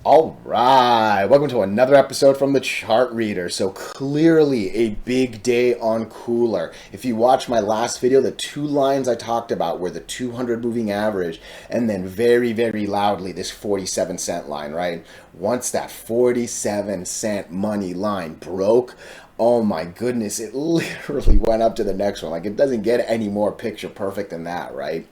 All right, welcome to another episode from the Chart Reader. So clearly a big day on KULR. If you watch my last video, the two lines I talked about were the 200 moving average and then very loudly this 47-cent line, right? Once that 47-cent money line broke, oh my goodness, it literally went up to the next one. Like it doesn't get any more picture perfect than that, right?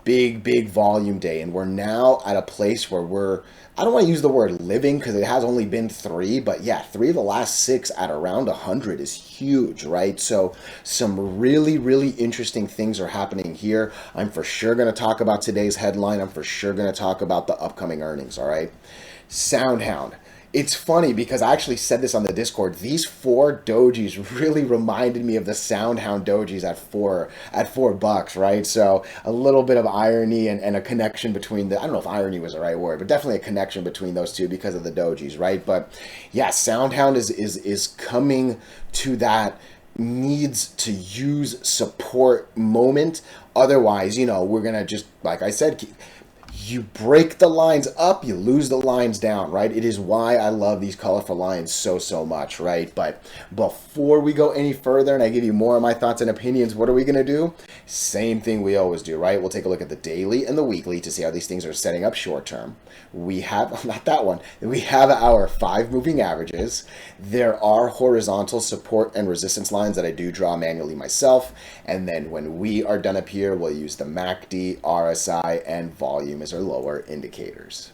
Big volume day, and we're now at a place where I don't want to use the word living because it has only been three, but yeah, three of the last six at around 100 is huge, right? So some really interesting things are happening here. I'm for sure going to talk about today's headline. I'm for sure going to talk about the upcoming earnings, all right? SoundHound. It's funny because I actually said this on the Discord. These four dojis really reminded me of the SoundHound dojis at $4, right? So a little bit of irony and a connection between I don't know if irony was the right word, but definitely a connection between those two because of the dojis, right? But yeah, SoundHound is coming to that needs to use support moment. Otherwise, we're gonna just, like I said, you break the lines up, you lose the lines down, right? It is why I love these colorful lines so much, right? But before we go any further and I give you more of my thoughts and opinions, what are we going to do? Same thing we always do, right? We'll take a look at the daily and the weekly to see how these things are setting up short term. We have, not that one, we have our 5 moving averages. There are horizontal support and resistance lines that I do draw manually myself. And then when we are done up here, we'll use the MACD, RSI, and volume as our lower indicators.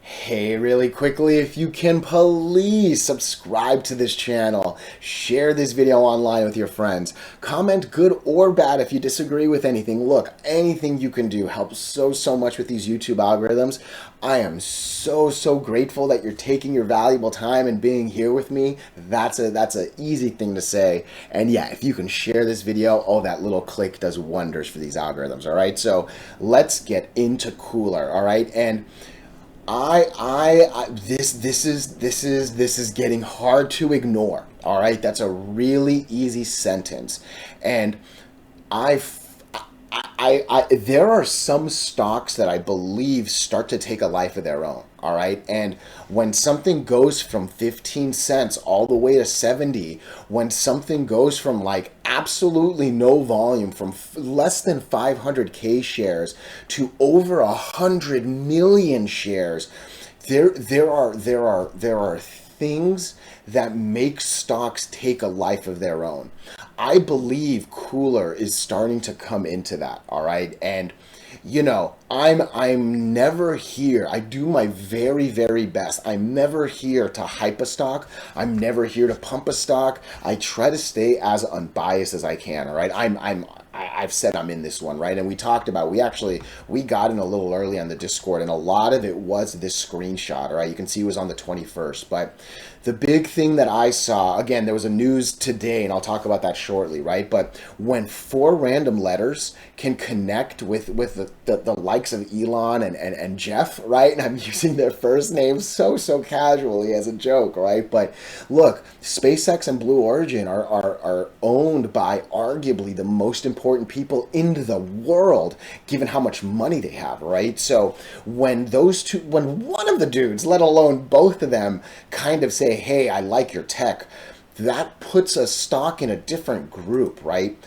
Hey, really quickly, if you can please subscribe to this channel, share this video online with your friends, comment good or bad if you disagree with anything. Look, anything you can do helps so much with these YouTube algorithms. I am so grateful that you're taking your valuable time and being here with me. That's a easy thing to say. And yeah, if you can share this video, oh, that little click does wonders for these algorithms. All right, so let's get into KULR. All right, and this is getting hard to ignore. All right, that's a really easy sentence, and I there are some stocks that I believe start to take a life of their own. All right. And when something goes from 15 cents all the way to 70, when something goes from like absolutely no volume, from less than 500K shares to over 100 million shares, there are things that make stocks take a life of their own. I believe KULR is starting to come into that, all right? And I'm never here. I do my very best. I'm never here to hype a stock. I'm never here to pump a stock. I try to stay as unbiased as I can, all right? I've said I'm in this one, right? And we talked about, we got in a little early on the Discord, and a lot of it was this screenshot, all right? You can see it was on the 21st, but the big thing that I saw, again, there was a news today, and I'll talk about that shortly, right? But when 4 random letters can connect with the likes of Elon and Jeff, right? And I'm using their first names so casually as a joke, right? But look, SpaceX and Blue Origin are owned by arguably the most important people in the world, given how much money they have, right? So when one of the dudes, let alone both of them, kind of say, hey, I like your tech, that puts a stock in a different group, right?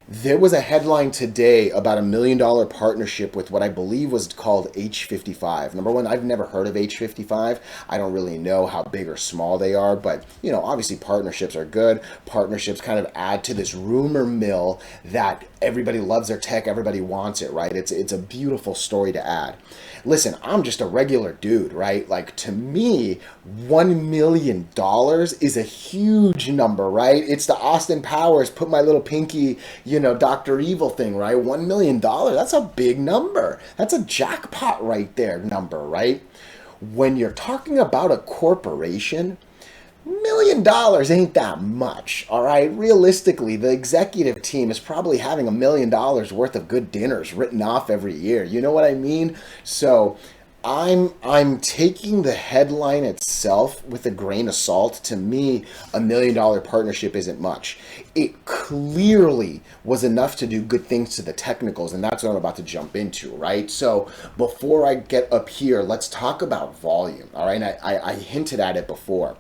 There was a headline today about $1 million partnership with what I believe was called H55. Number one, I've never heard of H55. I don't really know how big or small they are, but obviously partnerships are good. Partnerships kind of add to this rumor mill that everybody loves their tech, everybody wants it, right? It's a beautiful story to add. Listen, I'm just a regular dude, right? Like, to me, $1 million is a huge number, right? It's the Austin Powers, put my little pinky, Dr. Evil thing, right? $1 million, that's a big number. That's a jackpot right there number, right? When you're talking about a corporation, $1 million ain't that much, all right? Realistically, the executive team is probably having $1 million worth of good dinners written off every year. You know what I mean? So I'm taking the headline itself with a grain of salt. To me, $1 million partnership isn't much. It clearly was enough to do good things to the technicals, and that's what I'm about to jump into, right? So before I get up here, let's talk about volume, all right? And I hinted at it before.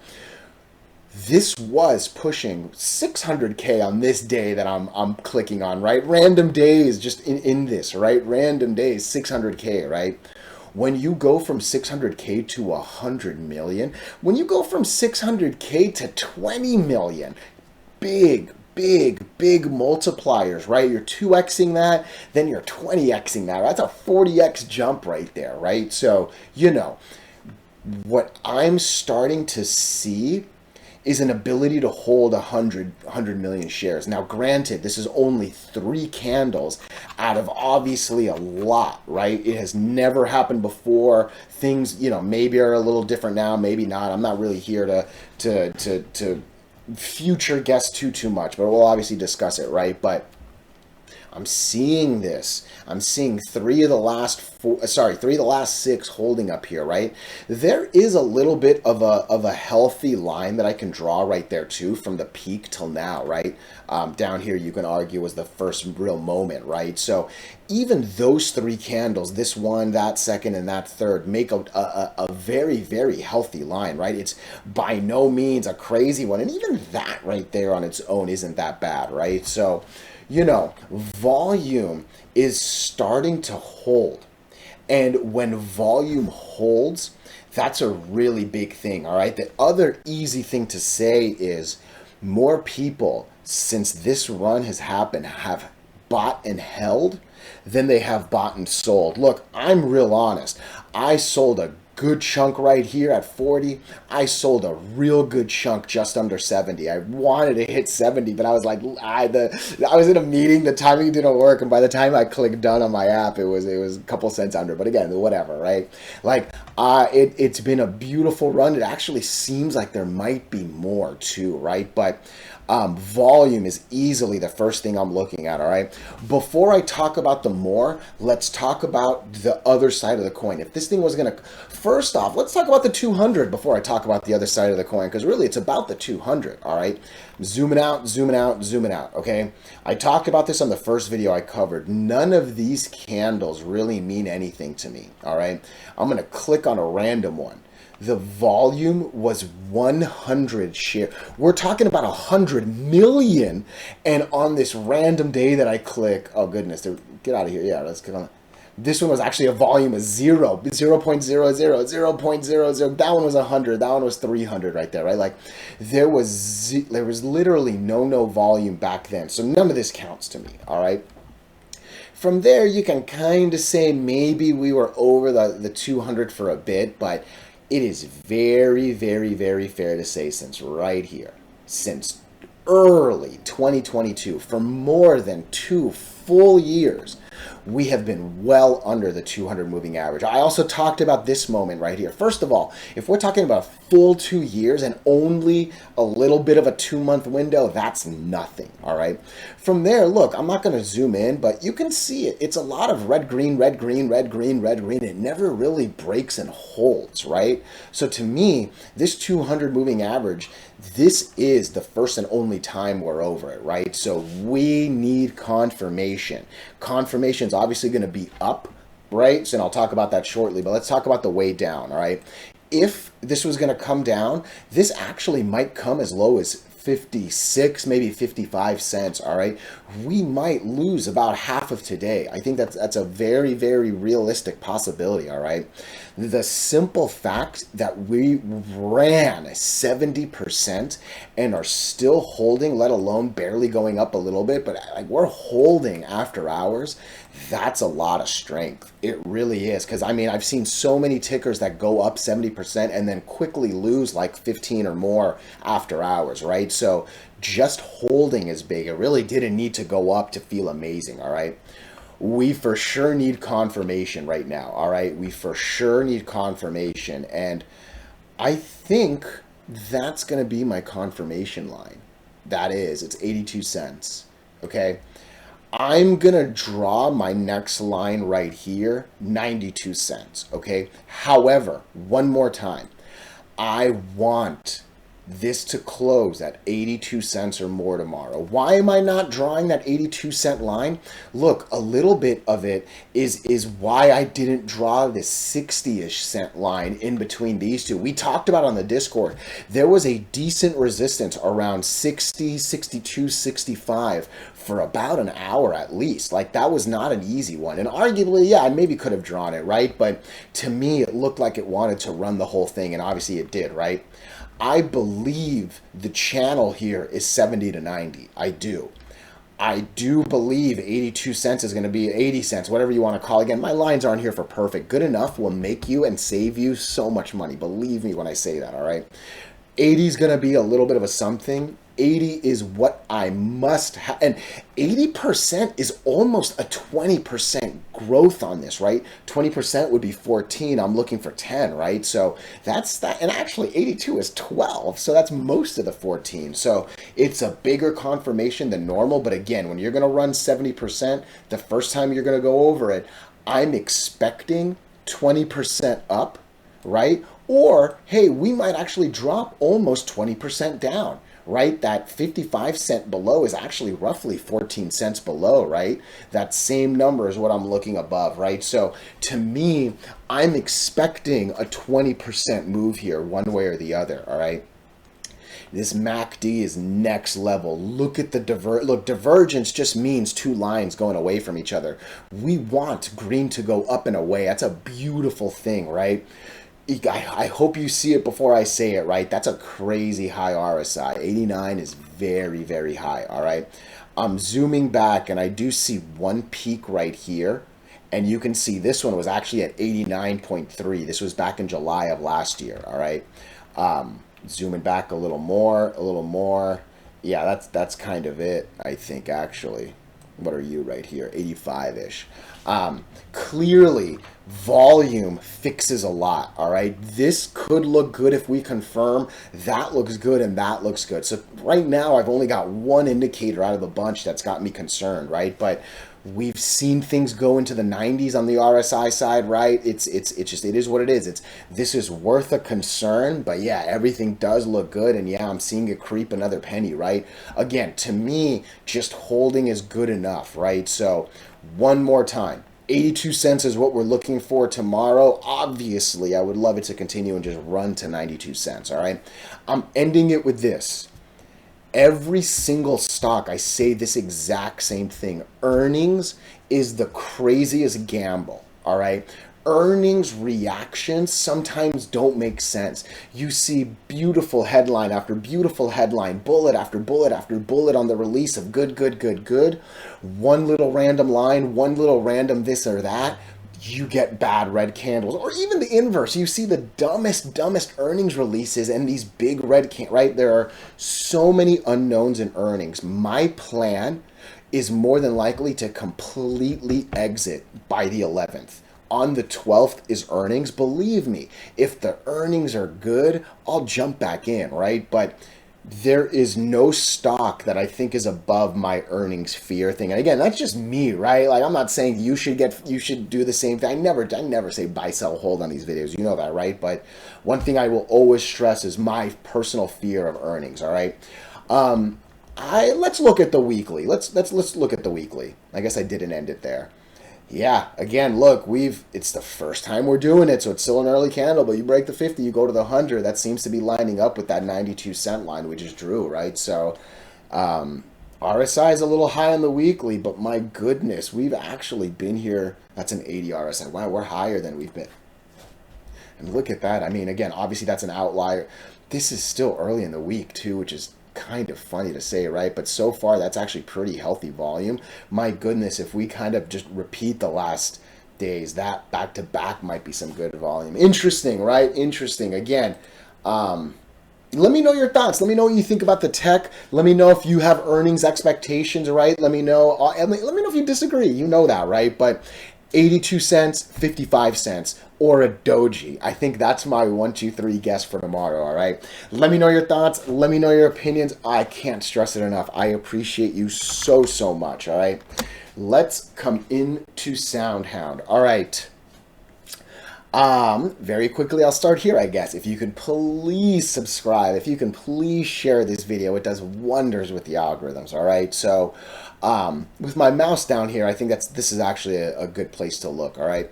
This was pushing 600K on this day that I'm clicking on, right? Random days just in this, right? Random days, 600K, right? When you go from 600K to 100 million, when you go from 600K to 20 million, big, big multipliers, right? You're 2xing that, then you're 20xing that. That's a 40x jump right there, right? So, what I'm starting to see is an ability to hold 100 million shares. Now, granted, this is only 3 candles out of obviously a lot, right? It has never happened before. Things, maybe are a little different now, maybe not. I'm not really here to future guess too much, but we'll obviously discuss it, right? But I'm seeing this. I'm seeing 3 of the last 6 holding up here, right? There is a little bit of a healthy line that I can draw right there too, from the peak till now, right? Down here, you can argue was the first real moment, right? So even those 3 candles, this one, that second, and that third, make a very, very healthy line, right? It's by no means a crazy one, and even that right there on its own isn't that bad, right? So, volume is starting to hold. And when volume holds, that's a really big thing, all right? The other easy thing to say is more people, since this run has happened, have bought and held than they have bought and sold. Look, I'm real honest. I sold a good chunk right here at 40. I sold a real good chunk just under 70. I wanted to hit 70, but I was like, I was in a meeting, the timing didn't work, and by the time I clicked done on my app, it was a couple cents under. But again, whatever, right? Like, it's been a beautiful run. It actually seems like there might be more too, right? But volume is easily the first thing I'm looking at, all right? Before I talk about the more, let's talk about the other side of the coin. If this thing was going to, first off, let's talk about the 200 before I talk about the other side of the coin, because really it's about the 200, all right? Zooming out, okay? I talked about this on the first video I covered. None of these candles really mean anything to me, all right? I'm going to click on a random one. The volume was 100 share. We're talking about 100 million. And on this random day that I click, oh goodness, get out of here. Yeah, let's click on. This one was actually a volume of 0, 0.00, 0.00. That one was 100. That one was 300 right there, right? Like there was literally no volume back then. So none of this counts to me, all right? From there, you can kind of say maybe we were over the 200 for a bit, but it is very, very, very fair to say since early 2022, for more than 2 full years, we have been well under the 200 moving average. I also talked about this moment right here. First of all, if we're talking about a full 2 years and only a little bit of a 2-month window, that's nothing, all right? From there, look, I'm not going to zoom in, but you can see it. It's a lot of red, green, red, green, red, green, red, green. It never really breaks and holds, right? So to me, this 200 moving average, this is the first and only time we're over it, right? So we need confirmation. Confirmation is obviously going to be up, right? So, and I'll talk about that shortly, but let's talk about the way down, all right? If this was going to come down, this actually might come as low as 56, maybe 55 cents, all right? We might lose about half of today. I think that's a very, very realistic possibility, all right? The simple fact that we ran 70% and are still holding, let alone barely going up a little bit, but like we're holding after hours, that's a lot of strength. It really is. Because I mean, I've seen so many tickers that go up 70% and then quickly lose like 15 or more after hours, right? So just holding is big. It really didn't need to go up to feel amazing, all right? We for sure need confirmation right now, all right? We for sure need confirmation. And I think that's going to be my confirmation line. That is, it's 82 cents, okay? I'm going to draw my next line right here, 92 cents, okay? However, one more time, I want this to close at 82 cents or more tomorrow. Why am I not drawing that 82-cent line? Look, a little bit of it is why I didn't draw this 60-ish cent line in between these two. We talked about on the Discord, there was a decent resistance around 60, 62, 65 for about an hour at least. Like, that was not an easy one. And arguably, yeah, I maybe could have drawn it, right? But to me, it looked like it wanted to run the whole thing, and obviously it did, right? I believe the channel here is 70 to 90. I do. I do believe 82 cents is going to be 80 cents, whatever you want to call it. Again, my lines aren't here for perfect. Good enough will make you and save you so much money. Believe me when I say that, all right? 80 is going to be a little bit of a something. 80 is what I must have. And 80% is almost a 20% growth on this, right? 20% would be 14. I'm looking for 10, right? So that's that. And actually 82 is 12. So that's most of the 14. So it's a bigger confirmation than normal. But again, when you're going to run 70%, the first time you're going to go over it, I'm expecting 20% up, right? Or, hey, we might actually drop almost 20% down, right? That 55 cent below is actually roughly 14 cents below, right? That same number is what I'm looking above, right? So to me, I'm expecting a 20% move here one way or the other, all right? This MACD is next level. Look at the divergence just means two lines going away from each other. We want green to go up and away. That's a beautiful thing, right? I hope you see it before I say it, right? That's a crazy high RSI. 89 is very, very high, all right? I'm zooming back, and I do see one peak right here. And you can see this one was actually at 89.3. This was back in July of last year, all right? Zooming back a little more, a little more. Yeah, that's kind of it, I think, actually. What are you right here? 85-ish. Clearly, volume fixes a lot, all right? This could look good if we confirm. That looks good and that looks good. So right now, I've only got one indicator out of the bunch that's got me concerned, right? But we've seen things go into the 90s on the RSI side, right? It's just, it is what it is. This is worth a concern, but yeah, everything does look good, and yeah, I'm seeing it creep another penny, right? Again, to me, just holding is good enough, right? So one more time, 82 cents is what we're looking for tomorrow. Obviously, I would love it to continue and just run to 92 cents, all right? I'm ending it with this. Every single stock, I say this exact same thing. Earnings is the craziest gamble, all right? Earnings reactions sometimes don't make sense. You see beautiful headline after beautiful headline, bullet after bullet after bullet on the release of good, good, good, good. One little random line, one little random this or that, you get bad red candles. Or even the inverse. You see the dumbest earnings releases and these big red candles, right? There are so many unknowns in earnings. My plan is more than likely to completely exit by the 11th. On the 12th is earnings. Believe me, if the earnings are good, I'll jump back in, right? But there is no stock that I think is above my earnings fear thing. And again, that's just me, right? Like, I'm not saying you should do the same thing. I never say buy, sell, hold on these videos. You know that, right? But one thing I will always stress is my personal fear of earnings, all right? Let's look at the weekly. Let's look at the weekly. I guess I didn't end it there. Yeah, again, look, it's the first time we're doing it, so it's still an early candle, but you break the 50, you go to the 100. That seems to be lining up with that 92 cent line we just drew, right? So RSI is a little high on the weekly, but my goodness, we've actually been here. That's an 80 RSI. Wow, we're higher than we've been. And look at that. I mean, again, obviously that's an outlier. This is still early in the week, too, which is kind of funny to say, right? But so far, that's actually pretty healthy volume. My goodness, if we kind of just repeat the last days, that back to back might be some good volume. Interesting, right? Interesting. Again, let me know your thoughts. Let me know what you think about the tech. Let me know if you have earnings expectations, right? Let me know. Let me know if you disagree. You know that, right? But 82 cents, 55 cents, or a doji. I think that's my 1, 2, 3 guess for tomorrow, all right? Let me know your thoughts. Let me know your opinions. I can't stress it enough. I appreciate you so much, all right? Let's come into Soundhound. All right. Very quickly, I'll start here, I guess. If you could please subscribe, if you can please share this video, it does wonders with the algorithms, all right? So, with my mouse down here, I think this is actually a good place to look, all right?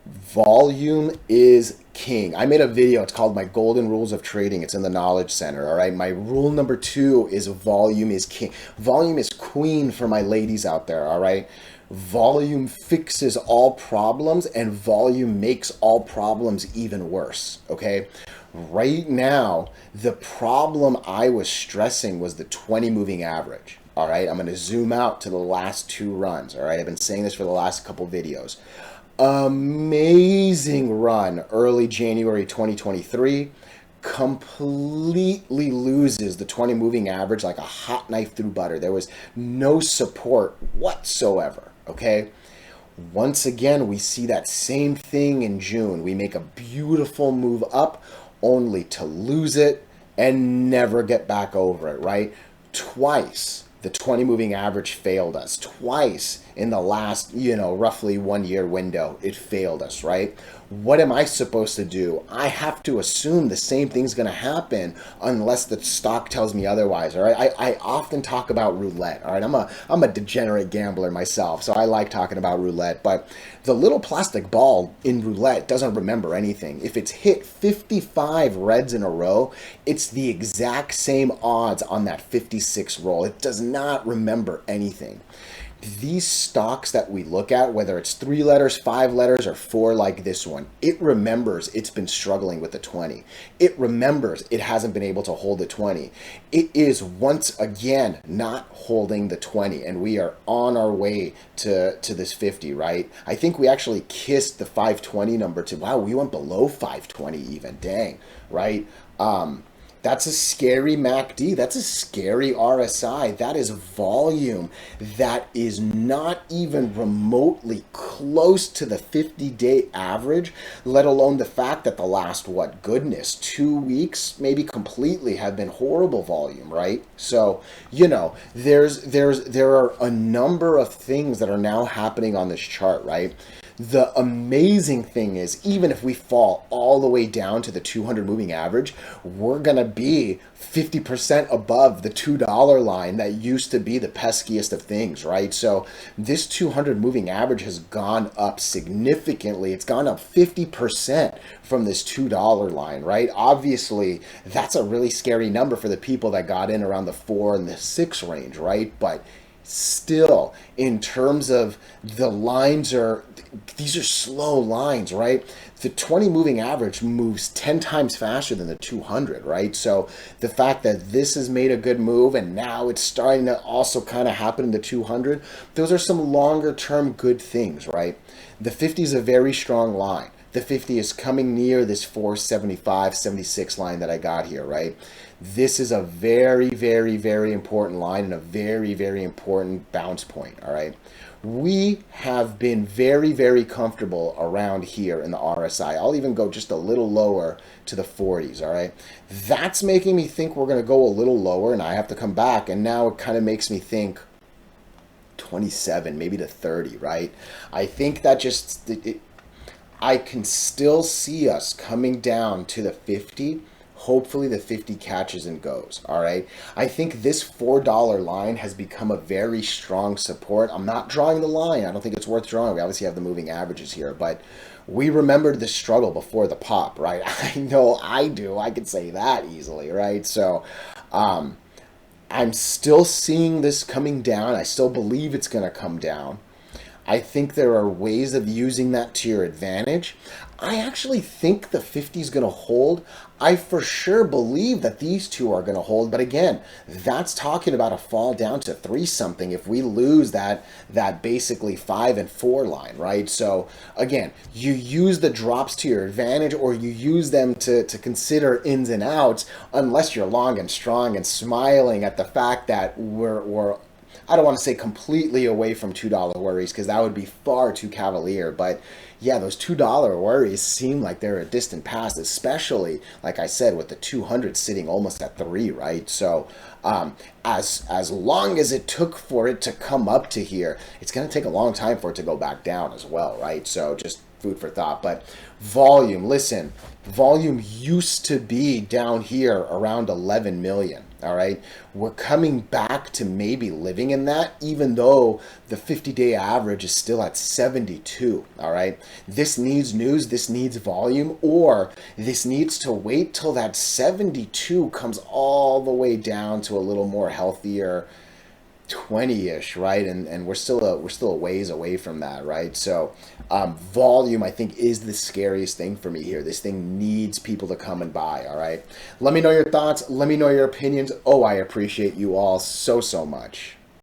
Volume is king. I made a video, it's called My Golden Rules of Trading. It's in the Knowledge Center, all right? My rule number 2 is volume is king. Volume is queen for my ladies out there, all right? Volume fixes all problems, and volume makes all problems even worse, okay? Right now, the problem I was stressing was the 20 moving average, all right? I'm going to zoom out to the last 2 runs, all right? I've been saying this for the last couple videos. Amazing run early January 2023. Completely loses the 20 moving average like a hot knife through butter. There was no support whatsoever, okay? Once again, we see that same thing in June. We make a beautiful move up only to lose it and never get back over it, right? Twice the 20 moving average failed us. Twice in the last, roughly 1 year window, it failed us, right? What am I supposed to do? I have to assume the same thing's going to happen unless the stock tells me otherwise, all right? I often talk about roulette, all right? I'm a degenerate gambler myself, so I like talking about roulette, but the little plastic ball in roulette doesn't remember anything. If it's hit 55 reds in a row, it's the exact same odds on that 56 roll. It does not remember anything. These stocks that we look at, whether it's 3 letters, 5 letters, or 4 like this one, it remembers it's been struggling with the 20. It remembers it hasn't been able to hold the 20. It is once again not holding the 20, and we are on our way to this 50, right? I think we actually kissed the 520 number too. Wow, we went below 520 even, dang, right? That's a scary MACD. That's a scary RSI. That is volume that is not even remotely close to the 50-day average, let alone the fact that the last, 2 weeks, maybe completely have been horrible volume, right? So, there are a number of things that are now happening on this chart, right? The amazing thing is, even if we fall all the way down to the 200 moving average, we're going to be 50% above the $2 line that used to be the peskiest of things, right? So this 200 moving average has gone up significantly. It's gone up 50% from this $2 line, right? Obviously, that's a really scary number for the people that got in around the 4 and the 6 range, right? But still, in terms of the lines these are slow lines, right? The 20 moving average moves 10 times faster than the 200, right? So the fact that this has made a good move and now it's starting to also kind of happen in the 200, those are some longer term good things, right? The 50 is a very strong line. The 50 is coming near this 475, 76 line that I got here, right? This is a very, very, very important line and a very, very important bounce point, all right? We have been very, very comfortable around here in the RSI. I'll even go just a little lower to the 40s, all right? That's making me think we're going to go a little lower and I have to come back, and now it kind of makes me think 27, maybe to 30, right? I think that I can still see us coming down to the 50. Hopefully the 50 catches and goes, all right? I think this $4 line has become a very strong support. I'm not drawing the line. I don't think it's worth drawing. We obviously have the moving averages here, but we remembered the struggle before the pop, right? I know I do. I could say that easily, right? So I'm still seeing this coming down. I still believe it's going to come down. I think there are ways of using that to your advantage. I actually think the 50 is going to hold. I for sure believe that these two are going to hold. But again, that's talking about a fall down to 3 something if we lose that basically 5 and 4 line, right? So again, you use the drops to your advantage, or you use them to consider ins and outs, unless you're long and strong and smiling at the fact that we're I don't want to say completely away from $2 worries because that would be far too cavalier, but yeah, those $2 worries seem like they're a distant past, especially like I said with the 200 sitting almost at 3, right? So as long as it took for it to come up to here, it's going to take a long time for it to go back down as well, right? So just food for thought. But volume, listen, volume used to be down here around 11 million. All right, we're coming back to maybe living in that, even though the 50-day average is still at 72. All right, this needs news, this needs volume, or this needs to wait till that 72 comes all the way down to a little more healthier 20-ish, right? And we're still a ways away from that, right? So volume, I think, is the scariest thing for me here. This thing needs people to come and buy. All right, let me know your thoughts, let me know your opinions. Oh, I appreciate you all so much.